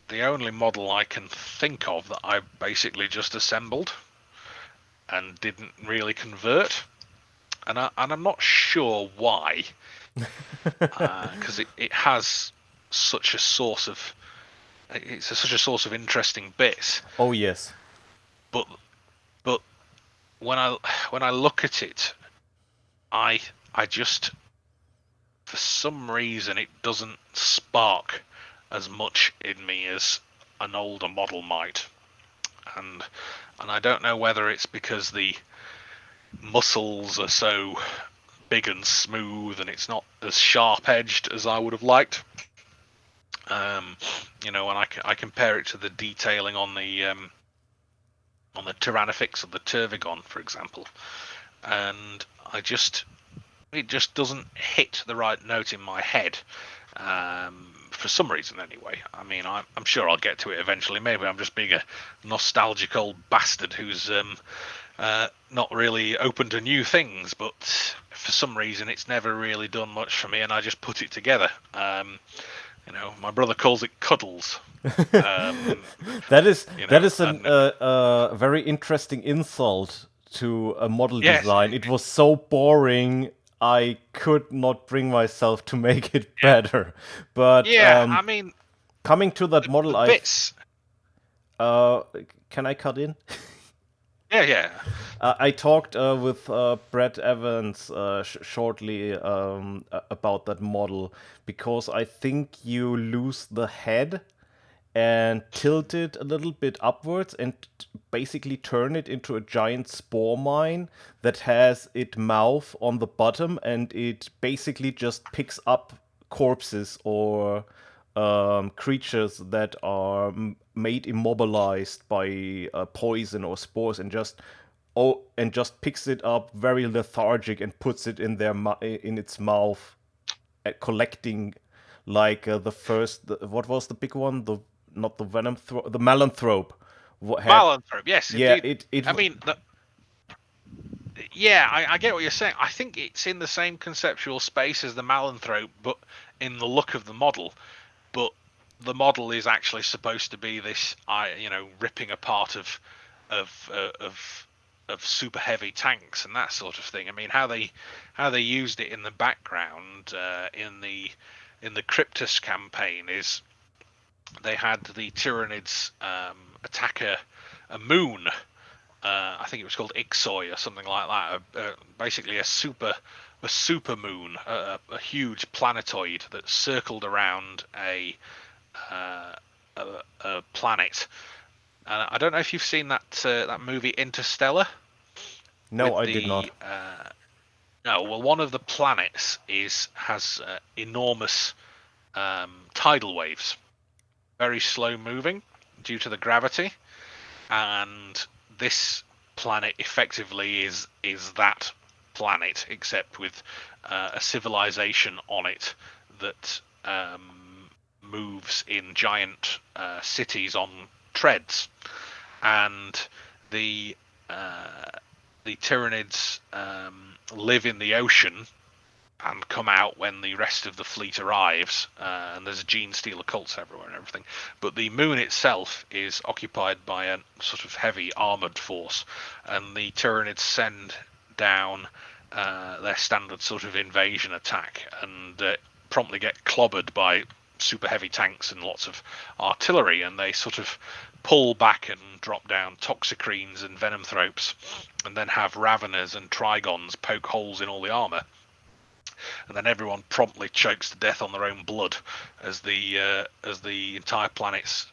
the only model I can think of that I basically just assembled and didn't really convert, and I'm not sure why, because it has such a source of interesting bits. Oh yes. But when I look at it, I just, for some reason, it doesn't spark as much in me as an older model might, and I don't know whether it's because the muscles are so big and smooth and it's not as sharp edged as I would have liked. When I compare it to the detailing on the Tyrannifex of the Tervigon, for example, and it just doesn't hit the right note in my head, for some reason anyway. I mean, I'm sure I'll get to it eventually. Maybe I'm just being a nostalgic old bastard who's not really open to new things, but for some reason it's never really done much for me, and I just put it together. My brother calls it cuddles. That is a very interesting insult to a model Yes, design. It was so boring, I could not bring myself to make it better. But yeah. I mean, coming to that model, the bits. can I cut in? Yeah, yeah. I talked with Brett Evans shortly about that model because I think you lose the head and tilt it a little bit upwards and basically turn it into a giant spore mine that has its mouth on the bottom, and it basically just picks up corpses or creatures that are made immobilized by poison or spores, and just picks it up very lethargic and puts it in in its mouth, collecting like what was the big one, the not the the Melanthrope. What had Melanthrope, yes, Yeah, indeed. I mean, yeah, I get what you're saying. I think it's in the same conceptual space as the Melanthrope, but in the look of the model. But the model is actually supposed to be this, ripping apart of uh, of of super heavy tanks and that sort of thing. I mean, how they used it in the background in the Cryptus campaign is they had the Tyranids attack a moon. I think it was called Ixoi or something like that. Basically, a super moon, a huge planetoid that circled around uh, a planet. And I don't know if you've seen that movie Interstellar No, with I did not. the. No, well, one of the planets has enormous tidal waves, very slow moving due to the gravity, and this planet effectively is that planet, except with a civilization on it that moves in giant cities on treads, and the uh, the Tyranids live in the ocean and come out when the rest of the fleet arrives, and there's gene stealer cults everywhere and everything. But the moon itself is occupied by a sort of heavy armored force, and the Tyranids send down their standard sort of invasion attack, and promptly get clobbered by super heavy tanks and lots of artillery, and they sort of pull back and drop down toxicrenes and venomthropes, and then have raveners and trigons poke holes in all the armor, and then everyone promptly chokes to death on their own blood as the entire planet's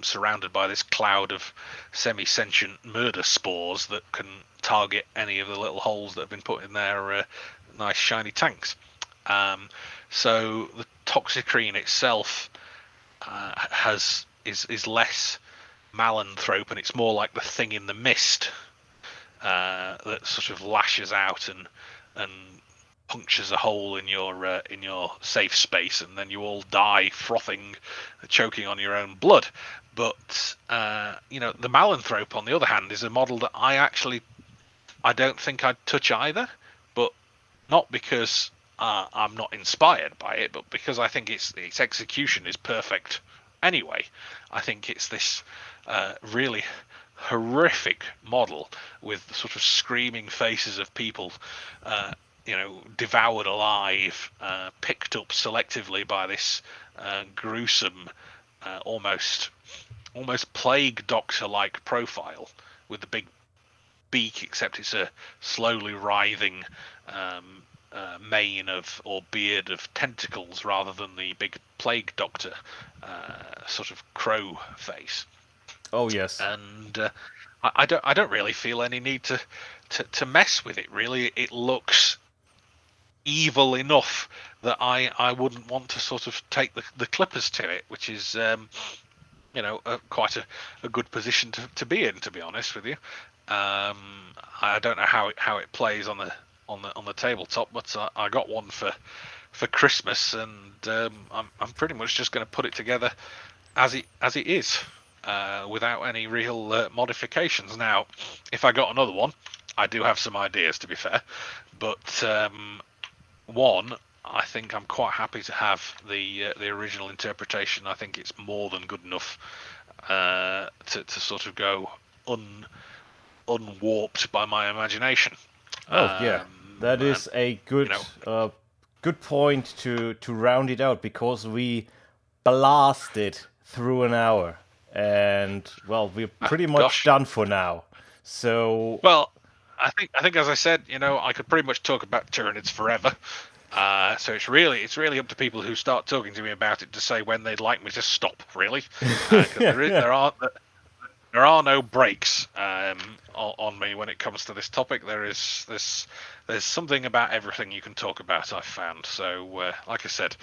surrounded by this cloud of semi-sentient murder spores that can target any of the little holes that have been put in their nice shiny tanks. So the toxicrene itself is less Malanthrope, and it's more like the thing in the mist that sort of lashes out and punctures a hole in your safe space, and then you all die frothing, choking on your own blood. But the Malanthrope, on the other hand, is a model that I don't think I'd touch either, but not because I'm not inspired by it, but because I think its execution is perfect. Anyway, I think it's this really horrific model with sort of screaming faces of people, devoured alive, picked up selectively by this gruesome, almost plague doctor-like profile with the big beak, except it's a slowly writhing mane of or beard of tentacles rather than the big plague doctor sort of crow face. Oh yes. And I don't really feel any need to mess with it. Really, it looks evil enough that I wouldn't want to sort of take the clippers to it, which is quite a good position to be in, to be honest with you. I don't know how it plays on the tabletop, but I got one for Christmas, and I'm pretty much just going to put it together as it is, without any real modifications. Now, if I got another one, I do have some ideas, to be fair, but one, I think I'm quite happy to have the original interpretation. I think it's more than good enough to sort of go unwarped by my imagination. Oh yeah, that And is a you know, good point to round it out, because we blasted through an hour, and well, we're pretty much gosh, done for now. So Well, I think as I said, I could pretty much talk about Tyranids forever. So it's really up to people who start talking to me about it to say when they'd like me to stop, really, because there are no breaks on me when it comes to this topic. There's something about everything you can talk about, I've found. So, like I said,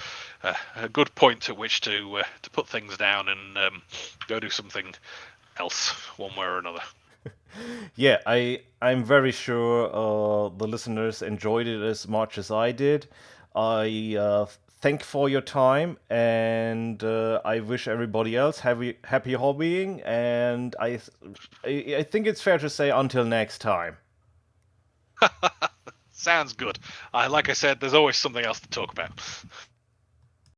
a good point at which to put things down and go do something else, one way or another. yeah, I'm very sure the listeners enjoyed it as much as I did. I thank for your time, and I wish everybody else happy hobbying. And I think it's fair to say until next time. Sounds good. Like I said, there's always something else to talk about.